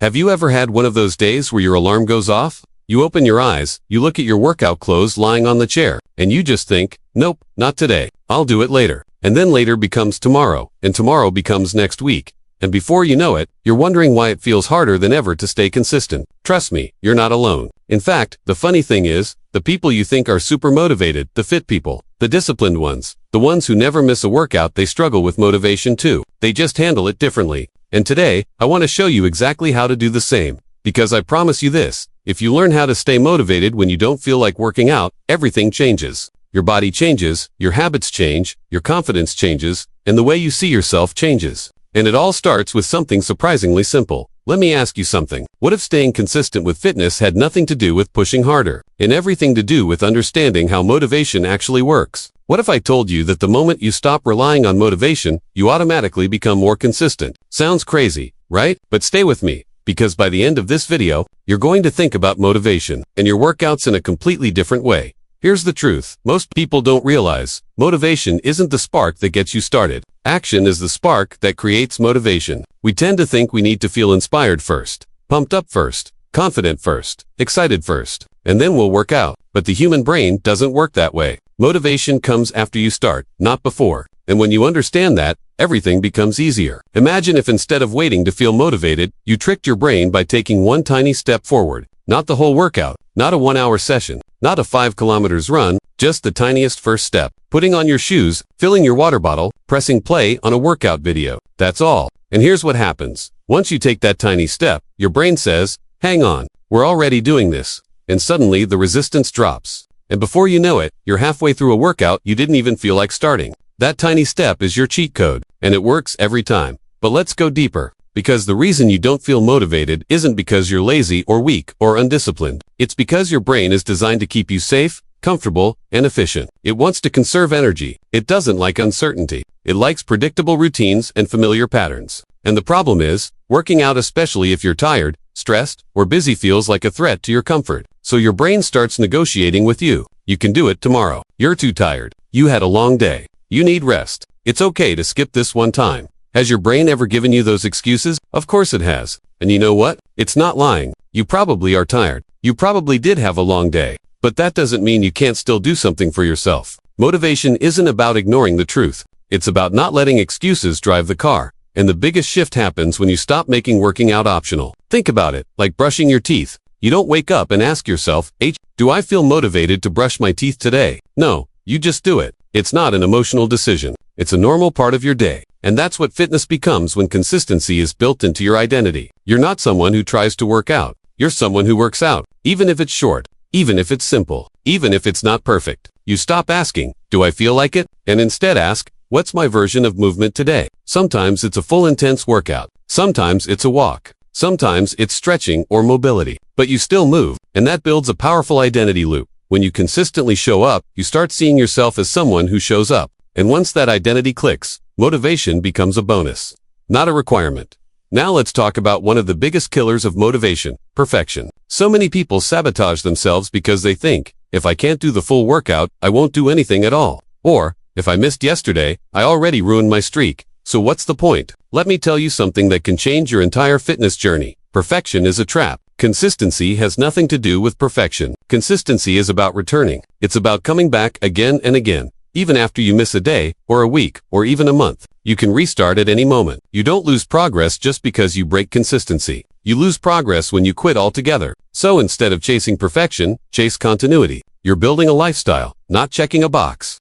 Have you ever had one of those days where your alarm goes off? You open your eyes, you look at your workout clothes lying on the chair, and you just think, nope, not today. I'll do it later. And then later becomes tomorrow, and tomorrow becomes next week. And before you know it, you're wondering why it feels harder than ever to stay consistent. Trust me, you're not alone. In fact, the funny thing is, the people you think are super motivated, the fit people, the disciplined ones, the ones who never miss a workout, they struggle with motivation too. They just handle it differently. And today, I want to show you exactly how to do the same. Because I promise you this, if you learn how to stay motivated when you don't feel like working out, everything changes. Your body changes, your habits change, your confidence changes, and the way you see yourself changes. And it all starts with something surprisingly simple. Let me ask you something. What if staying consistent with fitness had nothing to do with pushing harder, and everything to do with understanding how motivation actually works? What if I told you that the moment you stop relying on motivation, you automatically become more consistent? Sounds crazy, right? But stay with me, because by the end of this video, you're going to think about motivation and your workouts in a completely different way. Here's the truth. Most people don't realize motivation isn't the spark that gets you started. Action is the spark that creates motivation. We tend to think we need to feel inspired first, pumped up first, confident first, excited first, and then we'll work out. But the human brain doesn't work that way. Motivation comes after you start, not before. And when you understand that, everything becomes easier. Imagine if instead of waiting to feel motivated, you tricked your brain by taking one tiny step forward. Not the whole workout, not a 1-hour session, not a 5 kilometers run, just the tiniest first step. Putting on your shoes, filling your water bottle, pressing play on a workout video. That's all. And here's what happens. Once you take that tiny step, your brain says, hang on, we're already doing this. And suddenly the resistance drops. And before you know it, you're halfway through a workout you didn't even feel like starting. That tiny step is your cheat code, and it works every time. But let's go deeper. Because the reason you don't feel motivated isn't because you're lazy or weak or undisciplined. It's because your brain is designed to keep you safe, comfortable, and efficient. It wants to conserve energy. It doesn't like uncertainty. It likes predictable routines and familiar patterns. And the problem is, working out, especially if you're tired, stressed, or busy, feels like a threat to your comfort. So your brain starts negotiating with you. You can do it tomorrow. You're too tired. You had a long day. You need rest. It's okay to skip this one time. Has your brain ever given you those excuses? Of course it has. And you know what? It's not lying. You probably are tired. You probably did have a long day. But that doesn't mean you can't still do something for yourself. Motivation isn't about ignoring the truth. It's about not letting excuses drive the car. And the biggest shift happens when you stop making working out optional. Think about it, like brushing your teeth. You don't wake up and ask yourself, do I feel motivated to brush my teeth today? No, you just do it. It's not an emotional decision. It's a normal part of your day. And that's what fitness becomes when consistency is built into your identity. You're not someone who tries to work out. You're someone who works out, even if it's short, even if it's simple, even if it's not perfect. You stop asking, do I feel like it? And instead ask, what's my version of movement today? Sometimes it's a full intense workout. Sometimes it's a walk. Sometimes it's stretching or mobility. But you still move, and that builds a powerful identity loop. When you consistently show up, you start seeing yourself as someone who shows up. And once that identity clicks, motivation becomes a bonus, not a requirement. Now let's talk about one of the biggest killers of motivation, perfection. So many people sabotage themselves because they think, if I can't do the full workout, I won't do anything at all. Or, if I missed yesterday, I already ruined my streak. So what's the point? Let me tell you something that can change your entire fitness journey. Perfection is a trap. Consistency has nothing to do with perfection. Consistency is about returning. It's about coming back again and again. Even after you miss a day, or a week, or even a month, you can restart at any moment. You don't lose progress just because you break consistency. You lose progress when you quit altogether. So instead of chasing perfection, chase continuity. You're building a lifestyle, not checking a box.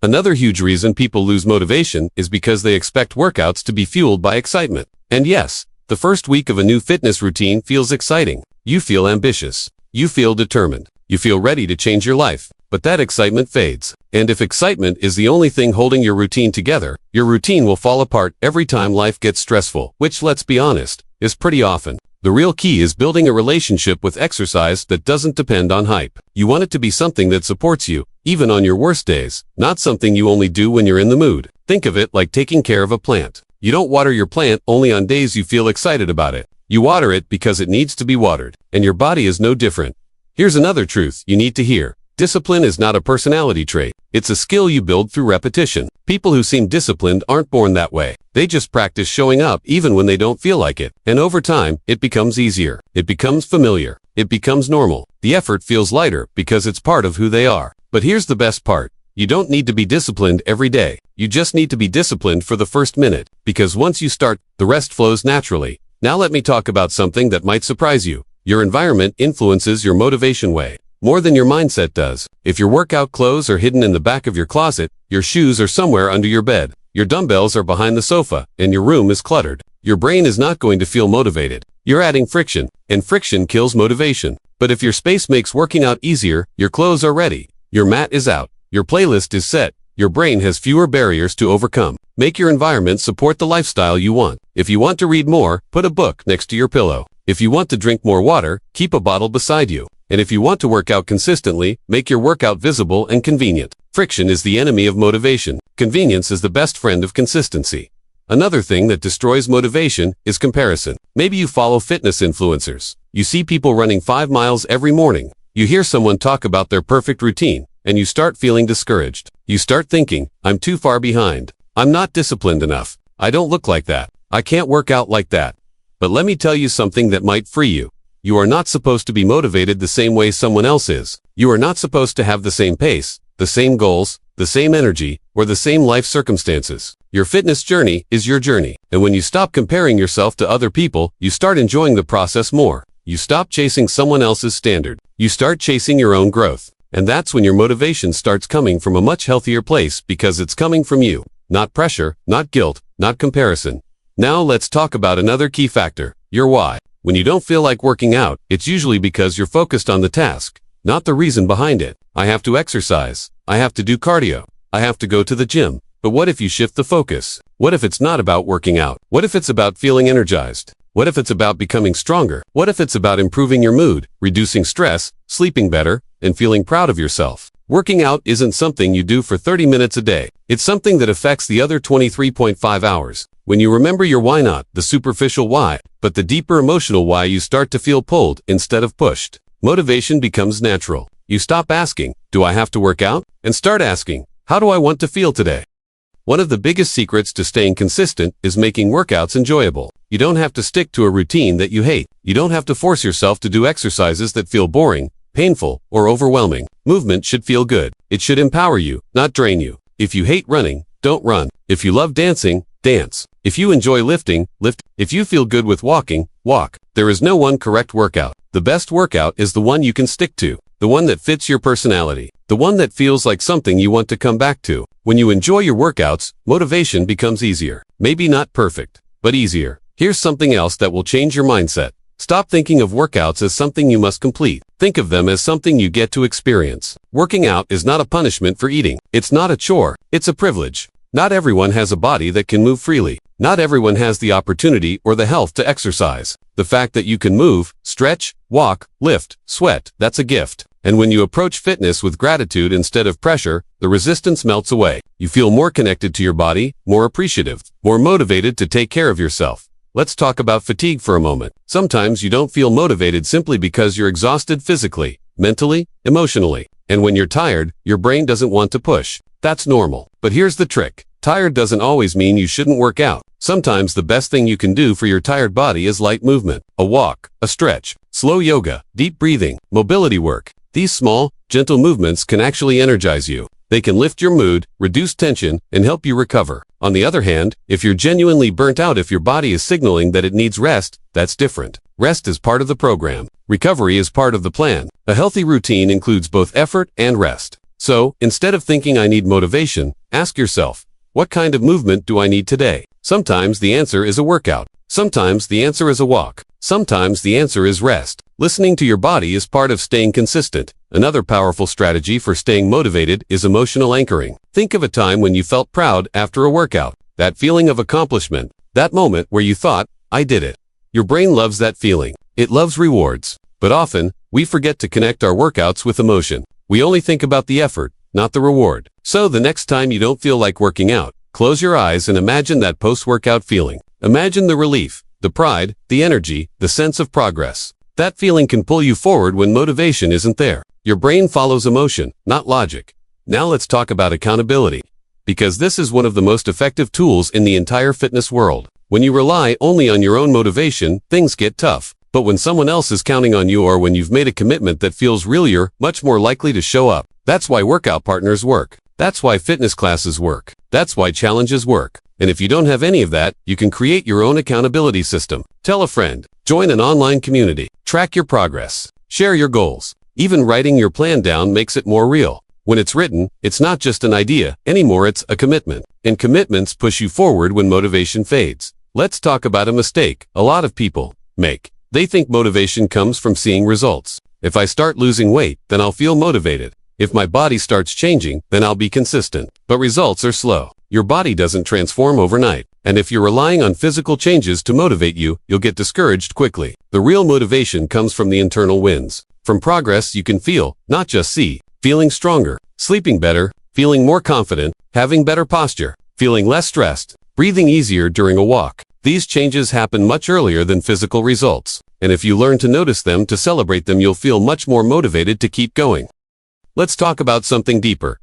Another huge reason people lose motivation is because they expect workouts to be fueled by excitement. And yes, the first week of a new fitness routine feels exciting. You feel ambitious. You feel determined. You feel ready to change your life. But that excitement fades. And if excitement is the only thing holding your routine together, your routine will fall apart every time life gets stressful, which, let's be honest, is pretty often. The real key is building a relationship with exercise that doesn't depend on hype. You want it to be something that supports you, even on your worst days, not something you only do when you're in the mood. Think of it like taking care of a plant. You don't water your plant only on days you feel excited about it. You water it because it needs to be watered, and your body is no different. Here's another truth you need to hear. Discipline is not a personality trait. It's a skill you build through repetition. People who seem disciplined aren't born that way. They just practice showing up even when they don't feel like it. And over time, it becomes easier. It becomes familiar. It becomes normal. The effort feels lighter because it's part of who they are. But here's the best part. You don't need to be disciplined every day. You just need to be disciplined for the first minute. Because once you start, the rest flows naturally. Now let me talk about something that might surprise you. Your environment influences your motivation way more than your mindset does. If your workout clothes are hidden in the back of your closet, your shoes are somewhere under your bed, your dumbbells are behind the sofa, and your room is cluttered, your brain is not going to feel motivated. You're adding friction, and friction kills motivation. But if your space makes working out easier, your clothes are ready, your mat is out, your playlist is set, your brain has fewer barriers to overcome. Make your environment support the lifestyle you want. If you want to read more, put a book next to your pillow. If you want to drink more water, keep a bottle beside you. And if you want to work out consistently, make your workout visible and convenient. Friction is the enemy of motivation. Convenience is the best friend of consistency. Another thing that destroys motivation is comparison. Maybe you follow fitness influencers. You see people running 5 miles every morning. You hear someone talk about their perfect routine, and you start feeling discouraged. You start thinking, I'm too far behind. I'm not disciplined enough. I don't look like that. I can't work out like that. But let me tell you something that might free you. You are not supposed to be motivated the same way someone else is. You are not supposed to have the same pace, the same goals, the same energy, or the same life circumstances. Your fitness journey is your journey. And when you stop comparing yourself to other people, you start enjoying the process more. You stop chasing someone else's standard. You start chasing your own growth. And that's when your motivation starts coming from a much healthier place because it's coming from you. Not pressure, not guilt, not comparison. Now let's talk about another key factor, your why. When you don't feel like working out, it's usually because you're focused on the task, not the reason behind it. I have to exercise. I have to do cardio. I have to go to the gym. But what if you shift the focus? What if it's not about working out? What if it's about feeling energized? What if it's about becoming stronger? What if it's about improving your mood, reducing stress, sleeping better, and feeling proud of yourself? Working out isn't something you do for 30 minutes a day. It's something that affects the other 23.5 hours. When you remember your why not, the superficial why, but the deeper emotional why, you start to feel pulled instead of pushed. Motivation becomes natural. You stop asking, do I have to work out? And start asking, how do I want to feel today? One of the biggest secrets to staying consistent is making workouts enjoyable. You don't have to stick to a routine that you hate. You don't have to force yourself to do exercises that feel boring, painful, or overwhelming. Movement should feel good. It should empower you, not drain you. If you hate running, don't run. If you love dancing, dance. If you enjoy lifting, lift. If you feel good with walking, walk. There is no one correct workout. The best workout is the one you can stick to. The one that fits your personality. The one that feels like something you want to come back to. When you enjoy your workouts, motivation becomes easier. Maybe not perfect, but easier. Here's something else that will change your mindset. Stop thinking of workouts as something you must complete. Think of them as something you get to experience. Working out is not a punishment for eating. It's not a chore. It's a privilege. Not everyone has a body that can move freely. Not everyone has the opportunity or the health to exercise. The fact that you can move, stretch, walk, lift, sweat, that's a gift. And when you approach fitness with gratitude instead of pressure, the resistance melts away. You feel more connected to your body, more appreciative, more motivated to take care of yourself. Let's talk about fatigue for a moment. Sometimes you don't feel motivated simply because you're exhausted physically, mentally, emotionally. And when you're tired, your brain doesn't want to push. That's normal. But here's the trick. Tired doesn't always mean you shouldn't work out. Sometimes the best thing you can do for your tired body is light movement. A walk, a stretch, slow yoga, deep breathing, mobility work. These small, gentle movements can actually energize you. They can lift your mood, reduce tension, and help you recover. On the other hand, if you're genuinely burnt out, if your body is signaling that it needs rest, that's different. Rest is part of the program. Recovery is part of the plan. A healthy routine includes both effort and rest. So, instead of thinking I need motivation, ask yourself, what kind of movement do I need today? Sometimes the answer is a workout. Sometimes the answer is a walk. Sometimes the answer is rest. Listening to your body is part of staying consistent. Another powerful strategy for staying motivated is emotional anchoring. Think of a time when you felt proud after a workout. That feeling of accomplishment. That moment where you thought, I did it. Your brain loves that feeling. It loves rewards. But often, we forget to connect our workouts with emotion. We only think about the effort, not the reward. So the next time you don't feel like working out, close your eyes and imagine that post-workout feeling. Imagine the relief, the pride, the energy, the sense of progress. That feeling can pull you forward when motivation isn't there. Your brain follows emotion, not logic. Now let's talk about accountability. Because this is one of the most effective tools in the entire fitness world. When you rely only on your own motivation, things get tough. But when someone else is counting on you or when you've made a commitment that feels real, you're much more likely to show up. That's why workout partners work. That's why fitness classes work. That's why challenges work. And if you don't have any of that, you can create your own accountability system. Tell a friend. Join an online community. Track your progress. Share your goals. Even writing your plan down makes it more real. When it's written, it's not just an idea anymore, it's a commitment. And commitments push you forward when motivation fades. Let's talk about a mistake a lot of people make. They think motivation comes from seeing results. If I start losing weight, then I'll feel motivated. If my body starts changing, then I'll be consistent. But results are slow. Your body doesn't transform overnight. And if you're relying on physical changes to motivate you, you'll get discouraged quickly. The real motivation comes from the internal wins. From progress you can feel, not just see. Feeling stronger, sleeping better, feeling more confident, having better posture, feeling less stressed, breathing easier during a walk. These changes happen much earlier than physical results. And if you learn to notice them, to celebrate them, you'll feel much more motivated to keep going. Let's talk about something deeper.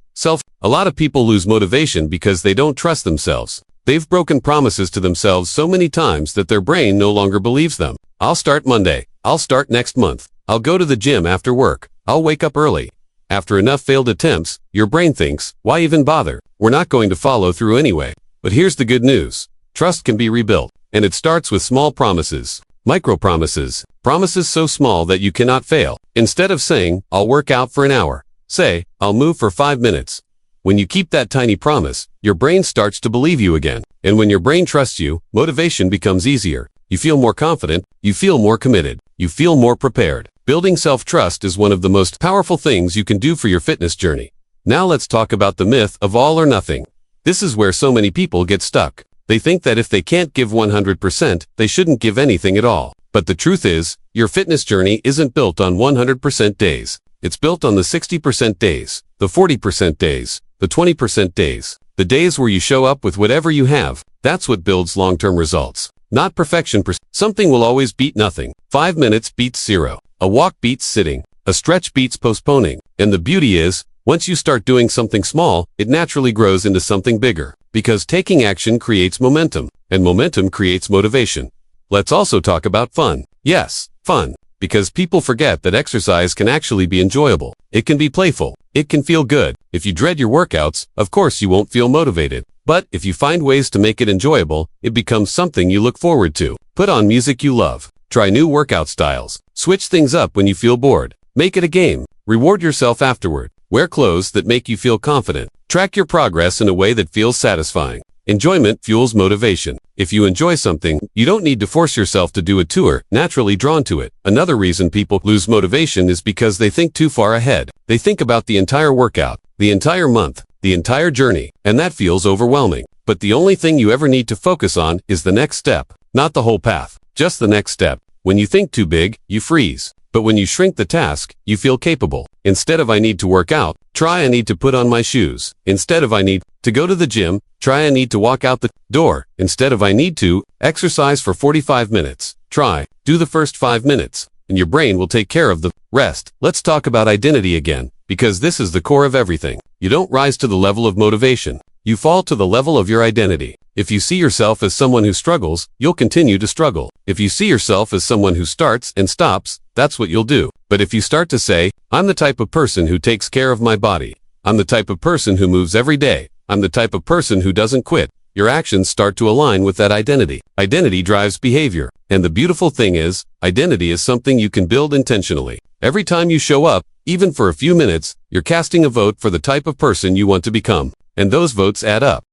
A lot of people lose motivation because they don't trust themselves. They've broken promises to themselves so many times that their brain no longer believes them. I'll start Monday. I'll start next month. I'll go to the gym after work. I'll wake up early. After enough failed attempts, your brain thinks, why even bother? We're not going to follow through anyway. But here's the good news. Trust can be rebuilt. And it starts with small promises. Micro promises. Promises so small that you cannot fail. Instead of saying, I'll work out for an hour, say, I'll move for 5 minutes. When you keep that tiny promise, your brain starts to believe you again. And when your brain trusts you, motivation becomes easier. You feel more confident. You feel more committed. You feel more prepared. Building self-trust is one of the most powerful things you can do for your fitness journey. Now let's talk about the myth of all or nothing. This is where so many people get stuck. They think that if they can't give 100%, they shouldn't give anything at all. But the truth is, your fitness journey isn't built on 100% days. It's built on the 60% days, the 40% days, the 20% days, the days where you show up with whatever you have. That's what builds long-term results. Not perfection. Something will always beat nothing. 5 minutes beats 0. A walk beats sitting. A stretch beats postponing. And the beauty is, once you start doing something small, it naturally grows into something bigger. Because taking action creates momentum, and momentum creates motivation. Let's also talk about fun. Yes, fun. Because people forget that exercise can actually be enjoyable. It can be playful. It can feel good. If you dread your workouts, of course you won't feel motivated. But if you find ways to make it enjoyable, it becomes something you look forward to. Put on music you love. Try new workout styles. Switch things up when you feel bored. Make it a game. Reward yourself afterward. Wear clothes that make you feel confident. Track your progress in a way that feels satisfying. Enjoyment fuels motivation. If you enjoy something, you don't need to force yourself to do it to or naturally drawn to it. Another reason people lose motivation is because they think too far ahead. They think about the entire workout, the entire month, the entire journey, and that feels overwhelming. But the only thing you ever need to focus on is the next step, not the whole path, just the next step. When you think too big, you freeze. But when you shrink the task, you feel capable. Instead of I need to work out, try I need to put on my shoes. Instead of I need to go to the gym, try I need to walk out the door. Instead of I need to exercise for 45 minutes, try do the first 5 minutes. And your brain will take care of the rest. Let's talk about identity again, because this is the core of everything. You don't rise to the level of motivation. You fall to the level of your identity. If you see yourself as someone who struggles, you'll continue to struggle. If you see yourself as someone who starts and stops, that's what you'll do. But if you start to say, I'm the type of person who takes care of my body. I'm the type of person who moves every day. I'm the type of person who doesn't quit. Your actions start to align with that identity. Identity drives behavior. And the beautiful thing is, identity is something you can build intentionally. Every time you show up, even for a few minutes, you're casting a vote for the type of person you want to become. And those votes add up.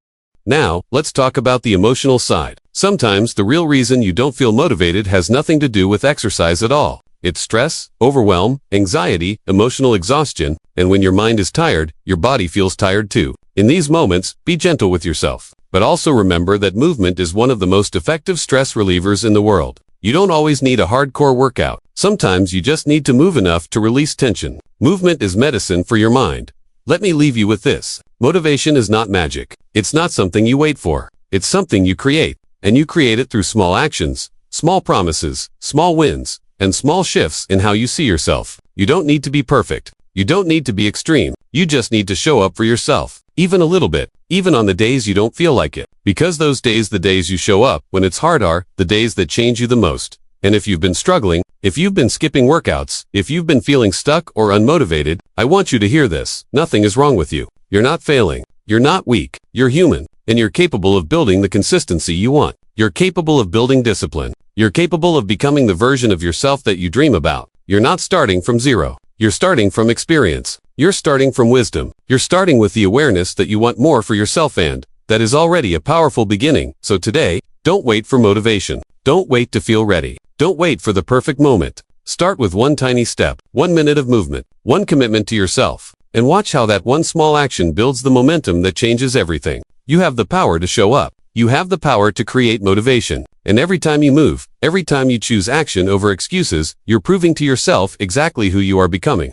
Now, let's talk about the emotional side. Sometimes the real reason you don't feel motivated has nothing to do with exercise at all. It's stress, overwhelm, anxiety, emotional exhaustion, and when your mind is tired, your body feels tired too. In these moments, be gentle with yourself. But also remember that movement is one of the most effective stress relievers in the world. You don't always need a hardcore workout. Sometimes you just need to move enough to release tension. Movement is medicine for your mind. Let me leave you with this. Motivation is not magic. It's not something you wait for. It's something you create. And you create it through small actions, small promises, small wins, and small shifts in how you see yourself. You don't need to be perfect. You don't need to be extreme. You just need to show up for yourself. Even a little bit. Even on the days you don't feel like it. Because those days, the days you show up when it's hard, are the days that change you the most. And if you've been struggling, if you've been skipping workouts, if you've been feeling stuck or unmotivated, I want you to hear this. Nothing is wrong with you. You're not failing. You're not weak. You're human. And you're capable of building the consistency you want. You're capable of building discipline. You're capable of becoming the version of yourself that you dream about. You're not starting from zero. You're starting from experience. You're starting from wisdom. You're starting with the awareness that you want more for yourself, and that is already a powerful beginning. So today, don't wait for motivation. Don't wait to feel ready. Don't wait for the perfect moment. Start with one tiny step, 1 minute of movement, one commitment to yourself, and watch how that one small action builds the momentum that changes everything. You have the power to show up. You have the power to create motivation. And every time you move, every time you choose action over excuses, you're proving to yourself exactly who you are becoming.